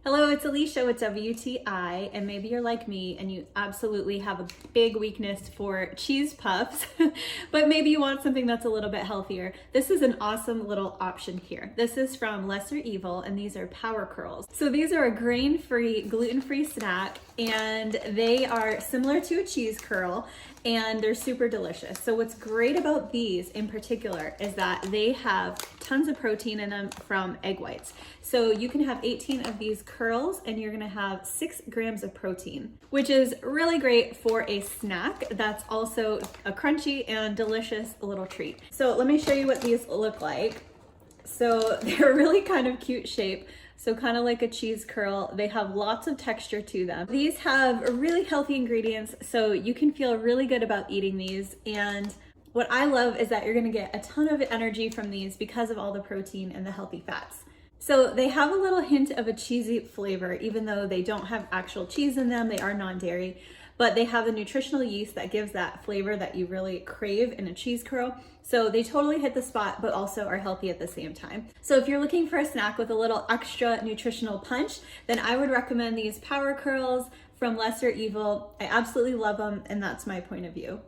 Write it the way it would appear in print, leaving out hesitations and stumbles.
Hello, it's Alicia with WTI, and maybe you're like me and you absolutely have a big weakness for cheese puffs, but maybe you want something that's a little bit healthier. This is an awesome little option here. This is from Lesserevil, and these are power curls. So these are a grain-free, gluten-free snack, and they are similar to a cheese curl, and they're super delicious. So what's great about these in particular is that they have tons of protein in them from egg whites. So you can have 18 of these curls and you're gonna have 6 grams of protein, which is really great for a snack that's also a crunchy and delicious little treat. So let me show you what these look like. So they're really kind of cute shape. So kind of like a cheese curl. They have lots of texture to them. These have really healthy ingredients, so you can feel really good about eating these. And what I love is that you're gonna get a ton of energy from these because of all the protein and the healthy fats. So they have a little hint of a cheesy flavor, even though they don't have actual cheese in them, they are non-dairy, but they have a nutritional yeast that gives that flavor that you really crave in a cheese curl. So they totally hit the spot, but also are healthy at the same time. So if you're looking for a snack with a little extra nutritional punch, then I would recommend these power curls from Lesserevil. I absolutely love them, and that's my point of view.